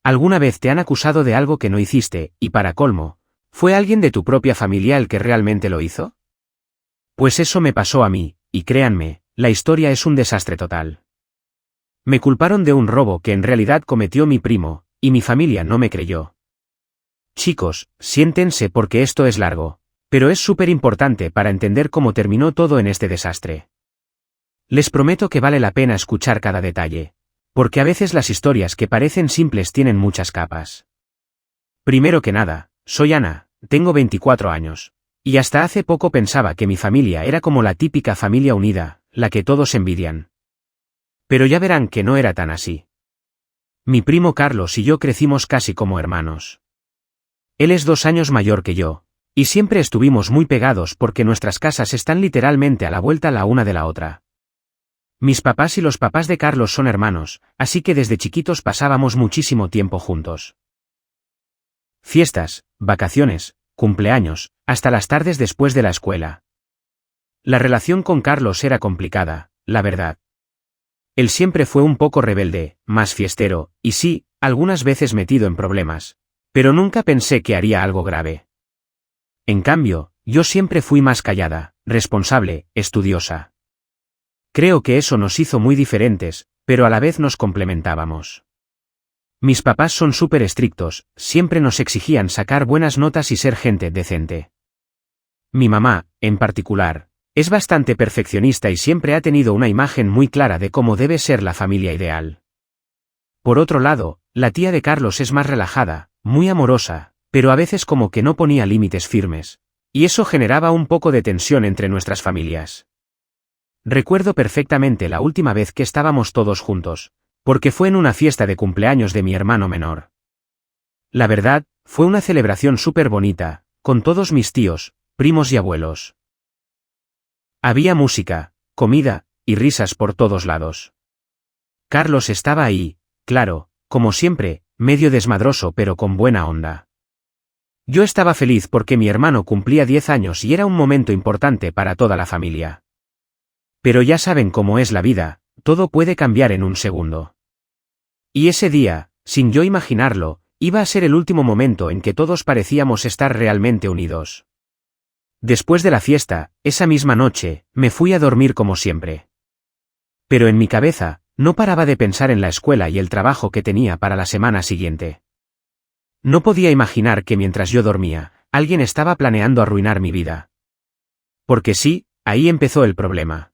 ¿Alguna vez te han acusado de algo que no hiciste, y para colmo, fue alguien de tu propia familia el que realmente lo hizo? Pues eso me pasó a mí, y créanme, la historia es un desastre total. Me culparon de un robo que en realidad cometió mi primo, y mi familia no me creyó. Chicos, siéntense porque esto es largo, pero es súper importante para entender cómo terminó todo en este desastre. Les prometo que vale la pena escuchar cada detalle, porque a veces las historias que parecen simples tienen muchas capas. Primero que nada, soy Ana, tengo 24 años, y hasta hace poco pensaba que mi familia era como la típica familia unida, la que todos envidian. Pero ya verán que no era tan así. Mi primo Carlos y yo crecimos casi como hermanos. Él es 2 años mayor que yo, y siempre estuvimos muy pegados porque nuestras casas están literalmente a la vuelta la una de la otra. Mis papás y los papás de Carlos son hermanos, así que desde chiquitos pasábamos muchísimo tiempo juntos. Fiestas, vacaciones, cumpleaños, hasta las tardes después de la escuela. La relación con Carlos era complicada, la verdad. Él siempre fue un poco rebelde, más fiestero, y sí, algunas veces metido en problemas, pero nunca pensé que haría algo grave. En cambio, yo siempre fui más callada, responsable, estudiosa. Creo que eso nos hizo muy diferentes, pero a la vez nos complementábamos. Mis papás son súper estrictos, siempre nos exigían sacar buenas notas y ser gente decente. Mi mamá, en particular, es bastante perfeccionista y siempre ha tenido una imagen muy clara de cómo debe ser la familia ideal. Por otro lado, la tía de Carlos es más relajada, muy amorosa, pero a veces como que no ponía límites firmes, y eso generaba un poco de tensión entre nuestras familias. Recuerdo perfectamente la última vez que estábamos todos juntos, porque fue en una fiesta de cumpleaños de mi hermano menor. La verdad, fue una celebración súper bonita, con todos mis tíos, primos y abuelos. Había música, comida, y risas por todos lados. Carlos estaba ahí, claro, como siempre, medio desmadroso pero con buena onda. Yo estaba feliz porque mi hermano cumplía 10 años y era un momento importante para toda la familia. Pero ya saben cómo es la vida, todo puede cambiar en un segundo. Y ese día, sin yo imaginarlo, iba a ser el último momento en que todos parecíamos estar realmente unidos. Después de la fiesta, esa misma noche, me fui a dormir como siempre. Pero en mi cabeza, no paraba de pensar en la escuela y el trabajo que tenía para la semana siguiente. No podía imaginar que mientras yo dormía, alguien estaba planeando arruinar mi vida. Porque sí, ahí empezó el problema.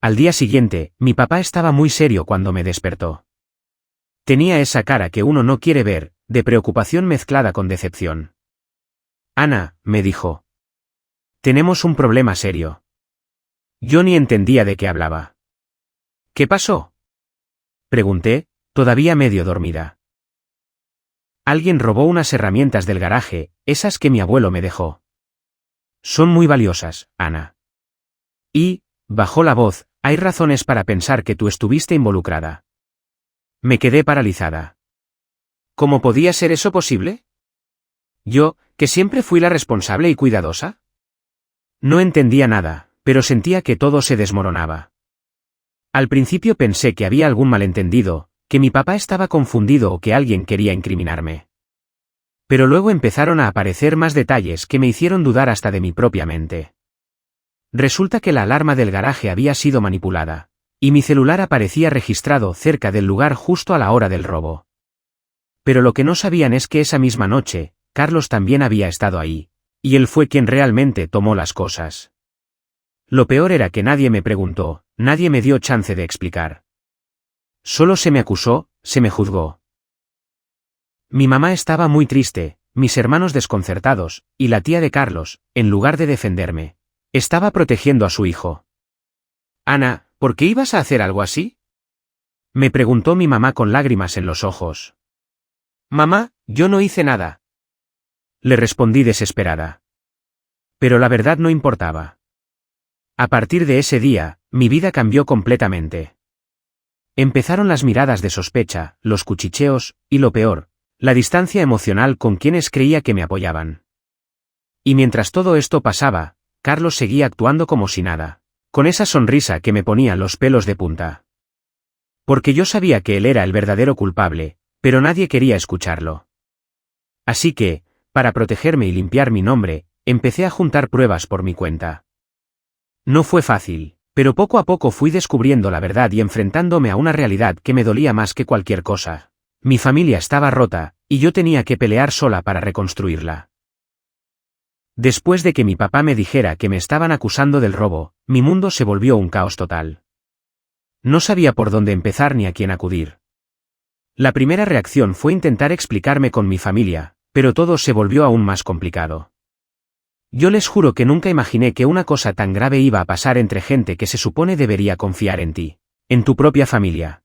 Al día siguiente, mi papá estaba muy serio cuando me despertó. Tenía esa cara que uno no quiere ver, de preocupación mezclada con decepción. Ana, me dijo. Tenemos un problema serio. Yo ni entendía de qué hablaba. ¿Qué pasó? Pregunté, todavía medio dormida. Alguien robó unas herramientas del garaje, esas que mi abuelo me dejó. Son muy valiosas, Ana. Y, bajó la voz, hay razones para pensar que tú estuviste involucrada. Me quedé paralizada. ¿Cómo podía ser eso posible? Yo, que siempre fui la responsable y cuidadosa. No entendía nada, pero sentía que todo se desmoronaba. Al principio pensé que había algún malentendido, que mi papá estaba confundido o que alguien quería incriminarme. Pero luego empezaron a aparecer más detalles que me hicieron dudar hasta de mi propia mente. Resulta que la alarma del garaje había sido manipulada, y mi celular aparecía registrado cerca del lugar justo a la hora del robo. Pero lo que no sabían es que esa misma noche, Carlos también había estado ahí, y él fue quien realmente tomó las cosas. Lo peor era que nadie me preguntó, nadie me dio chance de explicar. Solo se me acusó, se me juzgó. Mi mamá estaba muy triste, mis hermanos desconcertados, y la tía de Carlos, en lugar de defenderme, estaba protegiendo a su hijo. Ana, ¿por qué ibas a hacer algo así? Me preguntó mi mamá con lágrimas en los ojos. Mamá, yo no hice nada. Le respondí desesperada. Pero la verdad no importaba. A partir de ese día, mi vida cambió completamente. Empezaron las miradas de sospecha, los cuchicheos, y lo peor, la distancia emocional con quienes creía que me apoyaban. Y mientras todo esto pasaba, Carlos seguía actuando como si nada, con esa sonrisa que me ponía los pelos de punta. Porque yo sabía que él era el verdadero culpable, Pero nadie quería escucharlo. Así que, para protegerme y limpiar mi nombre, empecé a juntar pruebas por mi cuenta. No fue fácil, pero poco a poco fui descubriendo la verdad y enfrentándome a una realidad que me dolía más que cualquier cosa. Mi familia estaba rota, y yo tenía que pelear sola para reconstruirla. Después de que mi papá me dijera que me estaban acusando del robo, mi mundo se volvió un caos total. No sabía por dónde empezar ni a quién acudir. La primera reacción fue intentar explicarme con mi familia, pero todo se volvió aún más complicado. Yo les juro que nunca imaginé que una cosa tan grave iba a pasar entre gente que se supone debería confiar en ti, en tu propia familia.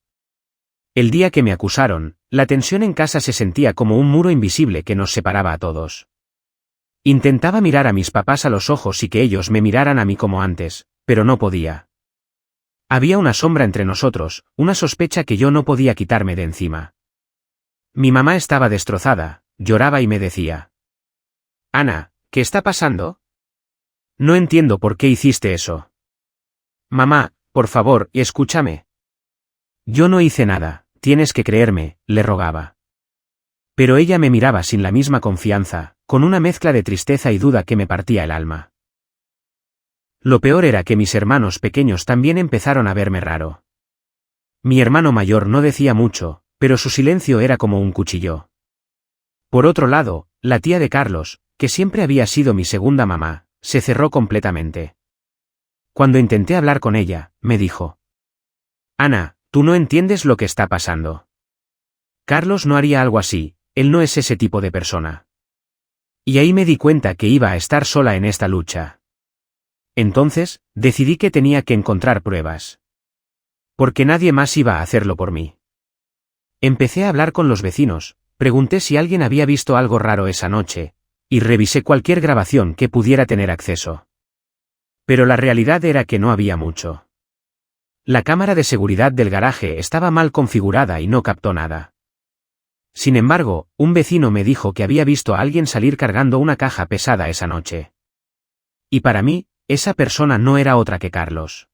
El día que me acusaron, la tensión en casa se sentía como un muro invisible que nos separaba a todos. Intentaba mirar a mis papás a los ojos y que ellos me miraran a mí como antes, pero no podía. Había una sombra entre nosotros, una sospecha que yo no podía quitarme de encima. Mi mamá estaba destrozada, lloraba y me decía: Ana, ¿qué está pasando? No entiendo por qué hiciste eso. Mamá, por favor, escúchame. Yo no hice nada, tienes que creerme, le rogaba. Pero ella me miraba sin la misma confianza, con una mezcla de tristeza y duda que me partía el alma. Lo peor era que mis hermanos pequeños también empezaron a verme raro. Mi hermano mayor no decía mucho, pero su silencio era como un cuchillo. Por otro lado, la tía de Carlos, que siempre había sido mi segunda mamá, se cerró completamente. Cuando intenté hablar con ella, me dijo: Ana, tú no entiendes lo que está pasando. Carlos no haría algo así, él no es ese tipo de persona. Y ahí me di cuenta que iba a estar sola en esta lucha. Entonces, decidí que tenía que encontrar pruebas. Porque nadie más iba a hacerlo por mí. Empecé a hablar con los vecinos, pregunté si alguien había visto algo raro esa noche, y revisé cualquier grabación que pudiera tener acceso. Pero la realidad era que no había mucho. La cámara de seguridad del garaje estaba mal configurada y no captó nada. Sin embargo, un vecino me dijo que había visto a alguien salir cargando una caja pesada esa noche. Y para mí, esa persona no era otra que Carlos.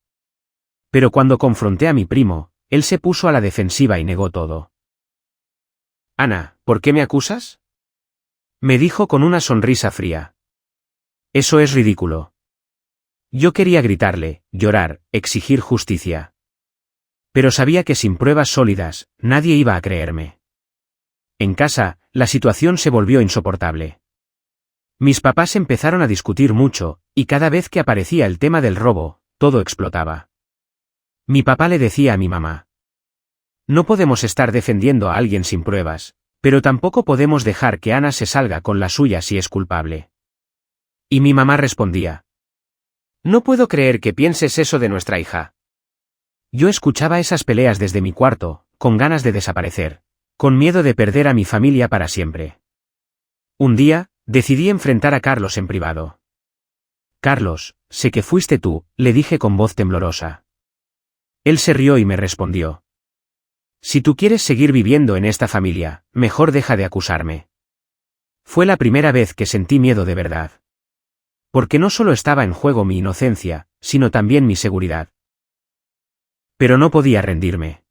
Pero cuando confronté a mi primo, él se puso a la defensiva y negó todo. Ana, ¿por qué me acusas? Me dijo con una sonrisa fría. Eso es ridículo. Yo quería gritarle, llorar, exigir justicia. Pero sabía que sin pruebas sólidas, nadie iba a creerme. En casa, la situación se volvió insoportable. Mis papás empezaron a discutir mucho, y cada vez que aparecía el tema del robo, todo explotaba. Mi papá le decía a mi mamá: no podemos estar defendiendo a alguien sin pruebas, pero tampoco podemos dejar que Ana se salga con la suya si es culpable. Y mi mamá respondía: no puedo creer que pienses eso de nuestra hija. Yo escuchaba esas peleas desde mi cuarto, con ganas de desaparecer, con miedo de perder a mi familia para siempre. Un día, decidí enfrentar a Carlos en privado. Carlos, sé que fuiste tú, le dije con voz temblorosa. Él se rió y me respondió: si tú quieres seguir viviendo en esta familia, mejor deja de acusarme. Fue la primera vez que sentí miedo de verdad. Porque no solo estaba en juego mi inocencia, sino también mi seguridad. Pero no podía rendirme.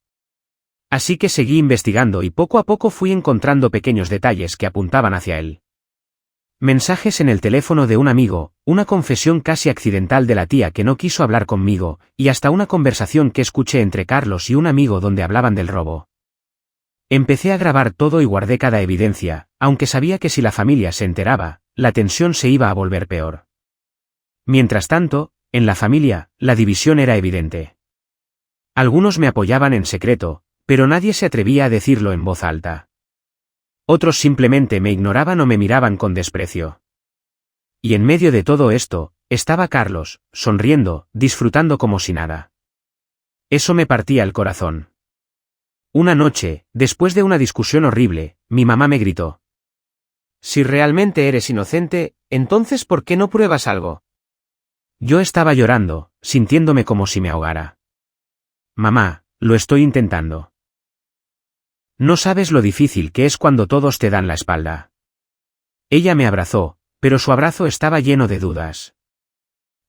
Así que seguí investigando y poco a poco fui encontrando pequeños detalles que apuntaban hacia él. Mensajes en el teléfono de un amigo, una confesión casi accidental de la tía que no quiso hablar conmigo, y hasta una conversación que escuché entre Carlos y un amigo donde hablaban del robo. Empecé a grabar todo y guardé cada evidencia, aunque sabía que si la familia se enteraba, la tensión se iba a volver peor. Mientras tanto, en la familia, la división era evidente. Algunos me apoyaban en secreto, pero nadie se atrevía a decirlo en voz alta. Otros simplemente me ignoraban o me miraban con desprecio. Y en medio de todo esto, estaba Carlos, sonriendo, disfrutando como si nada. Eso me partía el corazón. Una noche, después de una discusión horrible, mi mamá me gritó: si realmente eres inocente, entonces ¿por qué no pruebas algo? Yo estaba llorando, sintiéndome como si me ahogara. Mamá, lo estoy intentando. No sabes lo difícil que es cuando todos te dan la espalda. Ella me abrazó, pero su abrazo estaba lleno de dudas.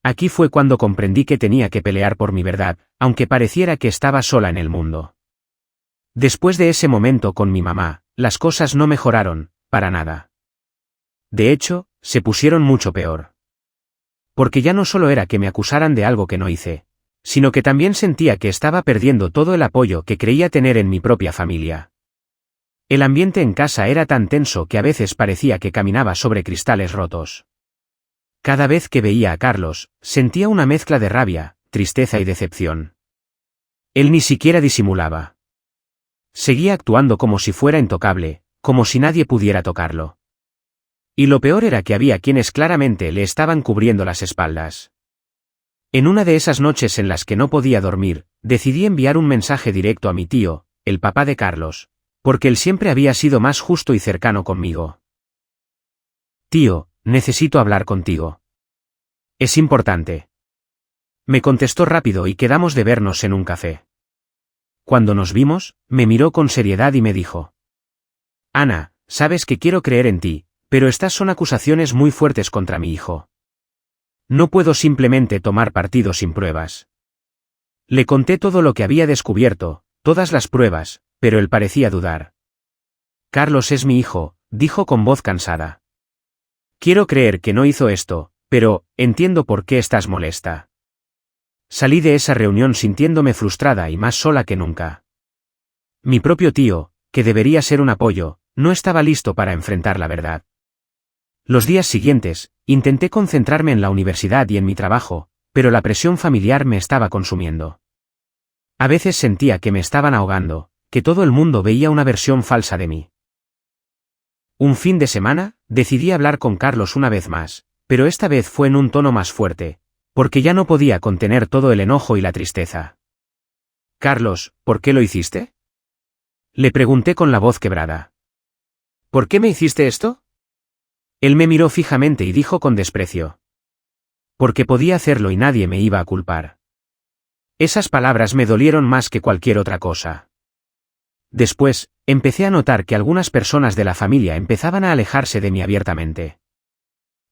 Aquí fue cuando comprendí que tenía que pelear por mi verdad, aunque pareciera que estaba sola en el mundo. Después de ese momento con mi mamá, las cosas no mejoraron, para nada. De hecho, se pusieron mucho peor. Porque ya no solo era que me acusaran de algo que no hice, sino que también sentía que estaba perdiendo todo el apoyo que creía tener en mi propia familia. El ambiente en casa era tan tenso que a veces parecía que caminaba sobre cristales rotos. Cada vez que veía a Carlos, sentía una mezcla de rabia, tristeza y decepción. Él ni siquiera disimulaba. Seguía actuando como si fuera intocable, como si nadie pudiera tocarlo. Y lo peor era que había quienes claramente le estaban cubriendo las espaldas. En una de esas noches en las que no podía dormir, decidí enviar un mensaje directo a mi tío, el papá de Carlos, porque él siempre había sido más justo y cercano conmigo. Tío, necesito hablar contigo. Es importante. Me contestó rápido y quedamos de vernos en un café. Cuando nos vimos, me miró con seriedad y me dijo: Ana, sabes que quiero creer en ti, pero estas son acusaciones muy fuertes contra mi hijo. No puedo simplemente tomar partido sin pruebas. Le conté todo lo que había descubierto, todas las pruebas, pero él parecía dudar. Carlos es mi hijo, dijo con voz cansada. Quiero creer que no hizo esto, pero entiendo por qué estás molesta. Salí de esa reunión sintiéndome frustrada y más sola que nunca. Mi propio tío, que debería ser un apoyo, no estaba listo para enfrentar la verdad. Los días siguientes, intenté concentrarme en la universidad y en mi trabajo, pero la presión familiar me estaba consumiendo. A veces sentía que me estaban ahogando, que todo el mundo veía una versión falsa de mí. Un fin de semana, decidí hablar con Carlos una vez más, pero esta vez fue en un tono más fuerte, porque ya no podía contener todo el enojo y la tristeza. Carlos, ¿por qué lo hiciste? Le pregunté con la voz quebrada. ¿Por qué me hiciste esto? Él me miró fijamente y dijo con desprecio: porque podía hacerlo y nadie me iba a culpar. Esas palabras me dolieron más que cualquier otra cosa. Después, empecé a notar que algunas personas de la familia empezaban a alejarse de mí abiertamente.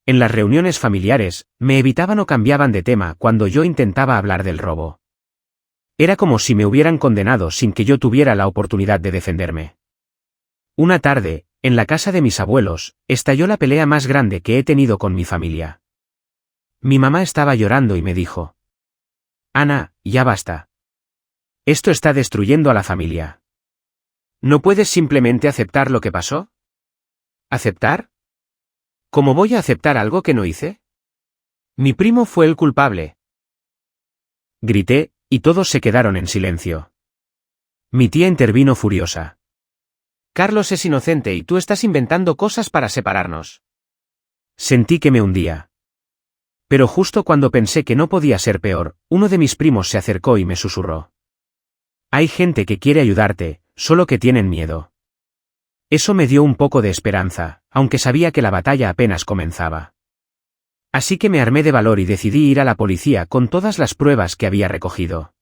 En las reuniones familiares, me evitaban o cambiaban de tema cuando yo intentaba hablar del robo. Era como si me hubieran condenado sin que yo tuviera la oportunidad de defenderme. Una tarde, en la casa de mis abuelos, estalló la pelea más grande que he tenido con mi familia. Mi mamá estaba llorando y me dijo: Ana, ya basta. Esto está destruyendo a la familia. ¿No puedes simplemente aceptar lo que pasó? ¿Aceptar? ¿Cómo voy a aceptar algo que no hice? Mi primo fue el culpable. Grité, y todos se quedaron en silencio. Mi tía intervino furiosa. Carlos es inocente y tú estás inventando cosas para separarnos. Sentí que me hundía. Pero justo cuando pensé que no podía ser peor, uno de mis primos se acercó y me susurró: hay gente que quiere ayudarte, solo que tienen miedo. Eso me dio un poco de esperanza, aunque sabía que la batalla apenas comenzaba. Así que me armé de valor y decidí ir a la policía con todas las pruebas que había recogido.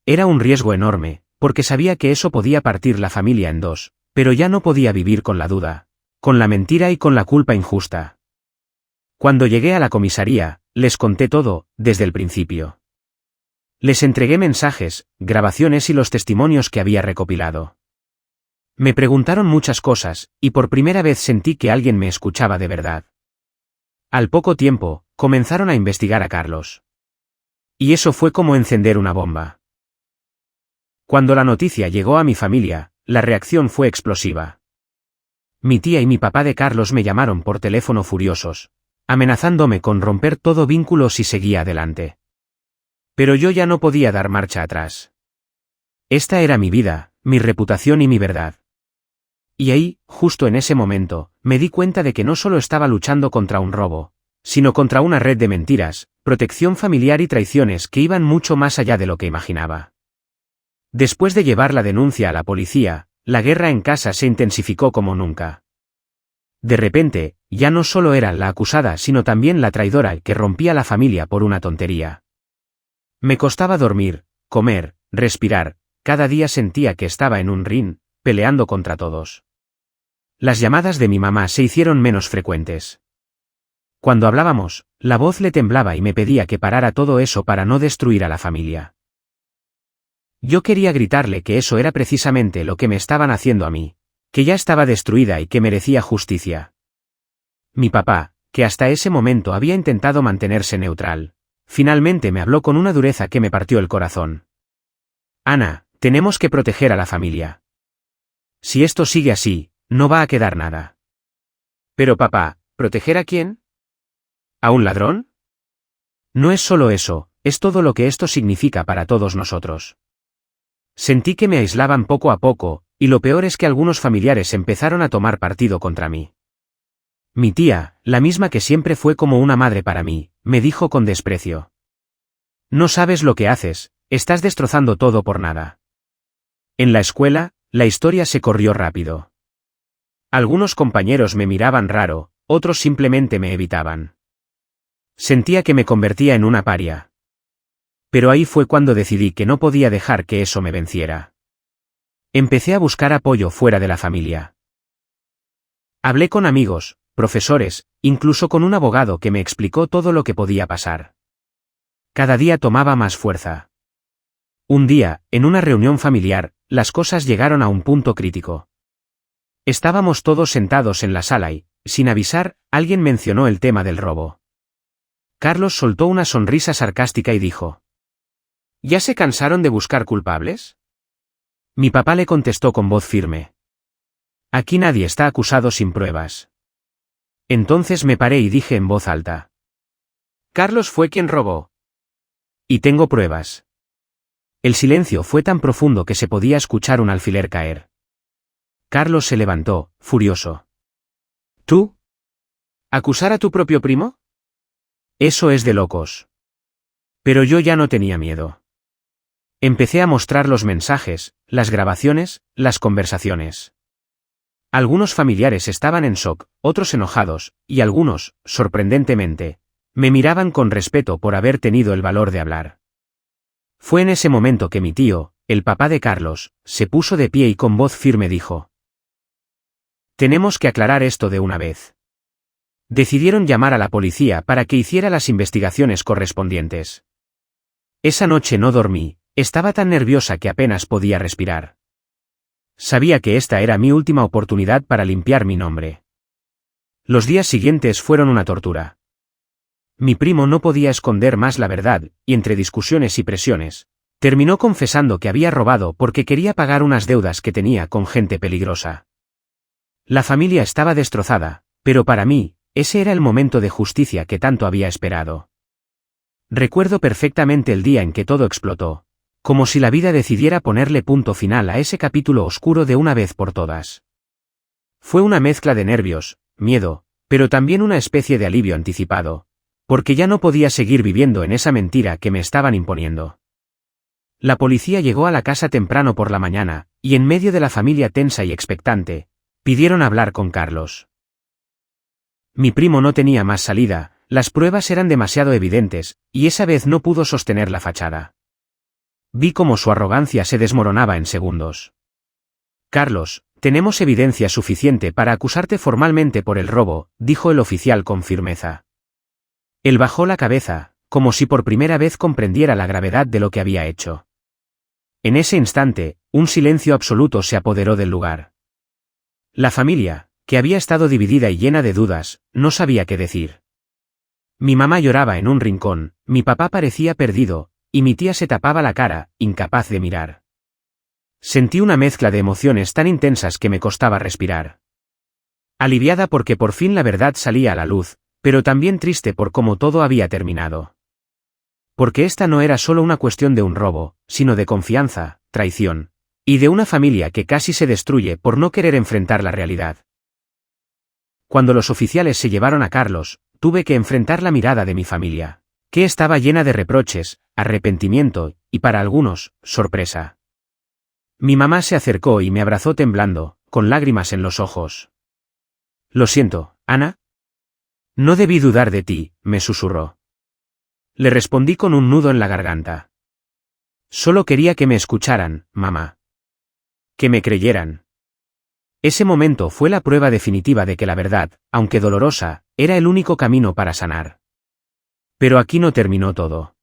Era un riesgo enorme, porque sabía que eso podía partir la familia en dos, pero ya no podía vivir con la duda, con la mentira y con la culpa injusta. Cuando llegué a la comisaría, les conté todo, desde el principio. Les entregué mensajes, grabaciones y los testimonios que había recopilado. Me preguntaron muchas cosas, y por primera vez sentí que alguien me escuchaba de verdad. Al poco tiempo, comenzaron a investigar a Carlos. Y eso fue como encender una bomba. Cuando la noticia llegó a mi familia, la reacción fue explosiva. Mi tía y mi papá de Carlos me llamaron por teléfono furiosos, amenazándome con romper todo vínculo si seguía adelante. Pero yo ya no podía dar marcha atrás. Esta era mi vida, mi reputación y mi verdad. Y ahí, justo en ese momento, me di cuenta de que no solo estaba luchando contra un robo, sino contra una red de mentiras, protección familiar y traiciones que iban mucho más allá de lo que imaginaba. Después de llevar la denuncia a la policía, la guerra en casa se intensificó como nunca. De repente, ya no solo era la acusada sino también la traidora que rompía la familia por una tontería. Me costaba dormir, comer, respirar, cada día sentía que estaba en un ring, peleando contra todos. Las llamadas de mi mamá se hicieron menos frecuentes. Cuando hablábamos, la voz le temblaba y me pedía que parara todo eso para no destruir a la familia. Yo quería gritarle que eso era precisamente lo que me estaban haciendo a mí, que ya estaba destruida y que merecía justicia. Mi papá, que hasta ese momento había intentado mantenerse neutral, finalmente me habló con una dureza que me partió el corazón. Ana, tenemos que proteger a la familia. Si esto sigue así, no va a quedar nada. Pero papá, ¿proteger a quién? ¿A un ladrón? No es solo eso, es todo lo que esto significa para todos nosotros. Sentí que me aislaban poco a poco, y lo peor es que algunos familiares empezaron a tomar partido contra mí. Mi tía, la misma que siempre fue como una madre para mí, me dijo con desprecio. No sabes lo que haces, estás destrozando todo por nada. En la escuela, la historia se corrió rápido. Algunos compañeros me miraban raro, otros simplemente me evitaban. Sentía que me convertía en una paria. Pero ahí fue cuando decidí que no podía dejar que eso me venciera. Empecé a buscar apoyo fuera de la familia. Hablé con amigos, profesores, incluso con un abogado que me explicó todo lo que podía pasar. Cada día tomaba más fuerza. Un día, en una reunión familiar, las cosas llegaron a un punto crítico. Estábamos todos sentados en la sala y, sin avisar, alguien mencionó el tema del robo. Carlos soltó una sonrisa sarcástica y dijo: ¿Ya se cansaron de buscar culpables? Mi papá le contestó con voz firme: Aquí nadie está acusado sin pruebas. Entonces me paré y dije en voz alta: Carlos fue quien robó. Y tengo pruebas. El silencio fue tan profundo que se podía escuchar un alfiler caer. Carlos se levantó, furioso. ¿Tú? ¿Acusar a tu propio primo? Eso es de locos. Pero yo ya no tenía miedo. Empecé a mostrar los mensajes, las grabaciones, las conversaciones. Algunos familiares estaban en shock, otros enojados, y algunos, sorprendentemente, me miraban con respeto por haber tenido el valor de hablar. Fue en ese momento que mi tío, el papá de Carlos, se puso de pie y con voz firme dijo: Tenemos que aclarar esto de una vez. Decidieron llamar a la policía para que hiciera las investigaciones correspondientes. Esa noche no dormí, estaba tan nerviosa que apenas podía respirar. Sabía que esta era mi última oportunidad para limpiar mi nombre. Los días siguientes fueron una tortura. Mi primo no podía esconder más la verdad, y entre discusiones y presiones, terminó confesando que había robado porque quería pagar unas deudas que tenía con gente peligrosa. La familia estaba destrozada, pero para mí, ese era el momento de justicia que tanto había esperado. Recuerdo perfectamente el día en que todo explotó, como si la vida decidiera ponerle punto final a ese capítulo oscuro de una vez por todas. Fue una mezcla de nervios, miedo, pero también una especie de alivio anticipado, porque ya no podía seguir viviendo en esa mentira que me estaban imponiendo. La policía llegó a la casa temprano por la mañana, y en medio de la familia tensa y expectante, pidieron hablar con Carlos. Mi primo no tenía más salida, las pruebas eran demasiado evidentes, y esa vez no pudo sostener la fachada. Vi cómo su arrogancia se desmoronaba en segundos. Carlos, tenemos evidencia suficiente para acusarte formalmente por el robo, dijo el oficial con firmeza. Él bajó la cabeza, como si por primera vez comprendiera la gravedad de lo que había hecho. En ese instante, un silencio absoluto se apoderó del lugar. La familia, que había estado dividida y llena de dudas, no sabía qué decir. Mi mamá lloraba en un rincón, mi papá parecía perdido, y mi tía se tapaba la cara, incapaz de mirar. Sentí una mezcla de emociones tan intensas que me costaba respirar. Aliviada porque por fin la verdad salía a la luz, pero también triste por cómo todo había terminado. Porque esta no era solo una cuestión de un robo, sino de confianza, traición, y de una familia que casi se destruye por no querer enfrentar la realidad. Cuando los oficiales se llevaron a Carlos, tuve que enfrentar la mirada de mi familia, que estaba llena de reproches, arrepentimiento, y para algunos, sorpresa. Mi mamá se acercó y me abrazó temblando, con lágrimas en los ojos. Lo siento, Ana. No debí dudar de ti, me susurró. Le respondí con un nudo en la garganta. Solo quería que me escucharan, mamá. Que me creyeran. Ese momento fue la prueba definitiva de que la verdad, aunque dolorosa, era el único camino para sanar. Pero aquí no terminó todo.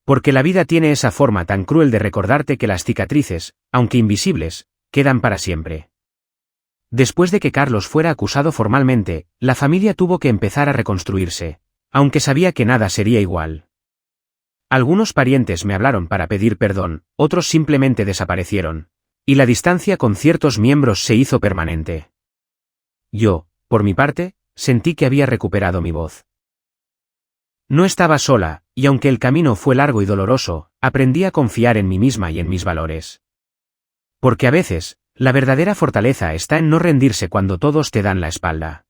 Porque la vida tiene esa forma tan cruel de recordarte que las cicatrices, aunque invisibles, quedan para siempre. Después de que Carlos fuera acusado formalmente, la familia tuvo que empezar a reconstruirse, aunque sabía que nada sería igual. Algunos parientes me hablaron para pedir perdón, otros simplemente desaparecieron, y la distancia con ciertos miembros se hizo permanente. Yo, por mi parte, sentí que había recuperado mi voz. No estaba sola, y aunque el camino fue largo y doloroso, aprendí a confiar en mí misma y en mis valores. Porque a veces, la verdadera fortaleza está en no rendirse cuando todos te dan la espalda.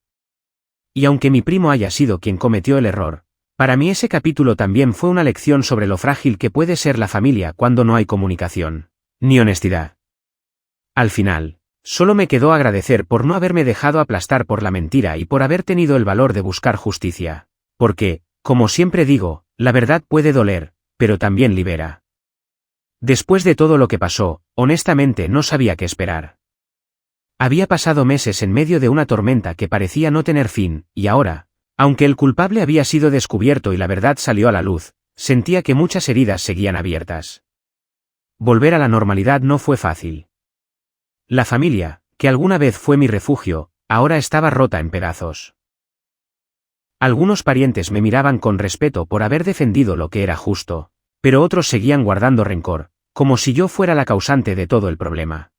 Y aunque mi primo haya sido quien cometió el error, para mí ese capítulo también fue una lección sobre lo frágil que puede ser la familia cuando no hay comunicación, ni honestidad. Al final, solo me quedó agradecer por no haberme dejado aplastar por la mentira y por haber tenido el valor de buscar justicia, porque, como siempre digo, la verdad puede doler, pero también libera. Después de todo lo que pasó, honestamente no sabía qué esperar. Había pasado meses en medio de una tormenta que parecía no tener fin, y ahora, aunque el culpable había sido descubierto y la verdad salió a la luz, sentía que muchas heridas seguían abiertas. Volver a la normalidad no fue fácil. La familia, que alguna vez fue mi refugio, ahora estaba rota en pedazos. Algunos parientes me miraban con respeto por haber defendido lo que era justo, pero otros seguían guardando rencor, como si yo fuera la causante de todo el problema.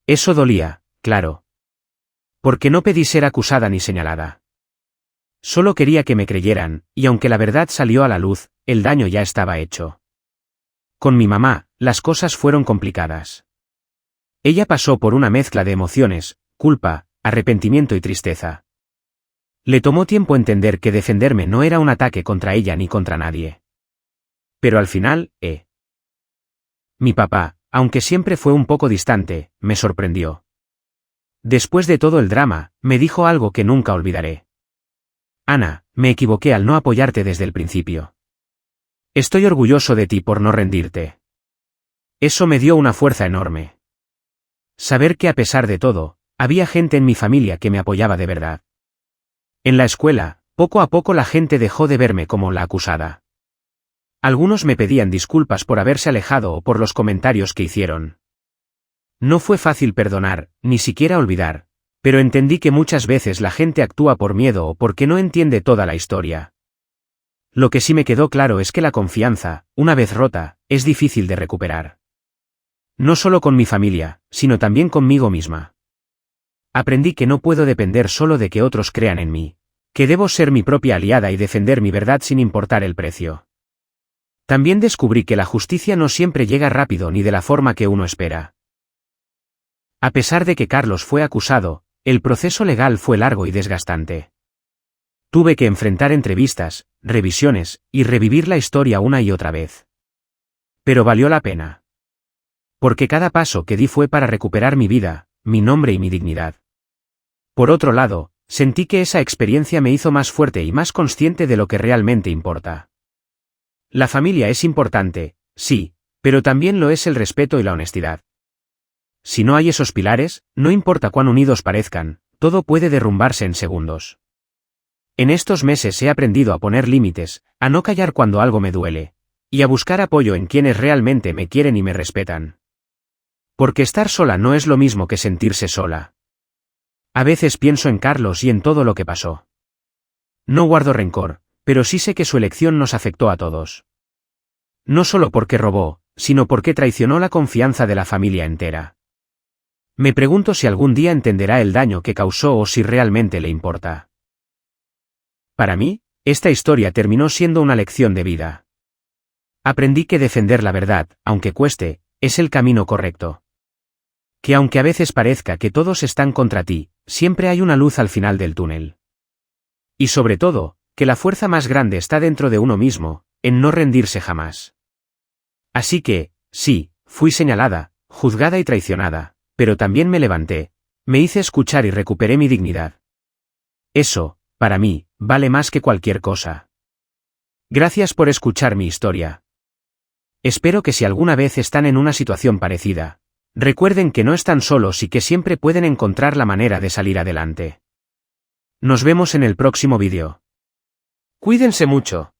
Eso dolía, claro. Porque no pedí ser acusada ni señalada. Solo quería que me creyeran, y aunque la verdad salió a la luz, el daño ya estaba hecho. Con mi mamá, las cosas fueron complicadas. Ella pasó por una mezcla de emociones, culpa, arrepentimiento y tristeza. Le tomó tiempo entender que defenderme no era un ataque contra ella ni contra nadie. Pero al final, Mi papá, aunque siempre fue un poco distante, me sorprendió. Después de todo el drama, me dijo algo que nunca olvidaré. Ana, me equivoqué al no apoyarte desde el principio. Estoy orgulloso de ti por no rendirte. Eso me dio una fuerza enorme. Saber que a pesar de todo, había gente en mi familia que me apoyaba de verdad. En la escuela, poco a poco la gente dejó de verme como la acusada. Algunos me pedían disculpas por haberse alejado o por los comentarios que hicieron. No fue fácil perdonar, ni siquiera olvidar, pero entendí que muchas veces la gente actúa por miedo o porque no entiende toda la historia. Lo que sí me quedó claro es que la confianza, una vez rota, es difícil de recuperar. No solo con mi familia, sino también conmigo misma. Aprendí que no puedo depender solo de que otros crean en mí, que debo ser mi propia aliada y defender mi verdad sin importar el precio. También descubrí que la justicia no siempre llega rápido ni de la forma que uno espera. A pesar de que Carlos fue acusado, el proceso legal fue largo y desgastante. Tuve que enfrentar entrevistas, revisiones, y revivir la historia una y otra vez. Pero valió la pena. Porque cada paso que di fue para recuperar mi vida, mi nombre y mi dignidad. Por otro lado, sentí que esa experiencia me hizo más fuerte y más consciente de lo que realmente importa. La familia es importante, sí, pero también lo es el respeto y la honestidad. Si no hay esos pilares, no importa cuán unidos parezcan, todo puede derrumbarse en segundos. En estos meses he aprendido a poner límites, a no callar cuando algo me duele, y a buscar apoyo en quienes realmente me quieren y me respetan. Porque estar sola no es lo mismo que sentirse sola. A veces pienso en Carlos y en todo lo que pasó. No guardo rencor, pero sí sé que su elección nos afectó a todos. No solo porque robó, sino porque traicionó la confianza de la familia entera. Me pregunto si algún día entenderá el daño que causó o si realmente le importa. Para mí, esta historia terminó siendo una lección de vida. Aprendí que defender la verdad, aunque cueste, es el camino correcto. Que aunque a veces parezca que todos están contra ti, siempre hay una luz al final del túnel. Y sobre todo, que la fuerza más grande está dentro de uno mismo, en no rendirse jamás. Así que, sí, fui señalada, juzgada y traicionada, pero también me levanté, me hice escuchar y recuperé mi dignidad. Eso, para mí, vale más que cualquier cosa. Gracias por escuchar mi historia. Espero que si alguna vez están en una situación parecida, recuerden que no están solos y que siempre pueden encontrar la manera de salir adelante. Nos vemos en el próximo vídeo. Cuídense mucho.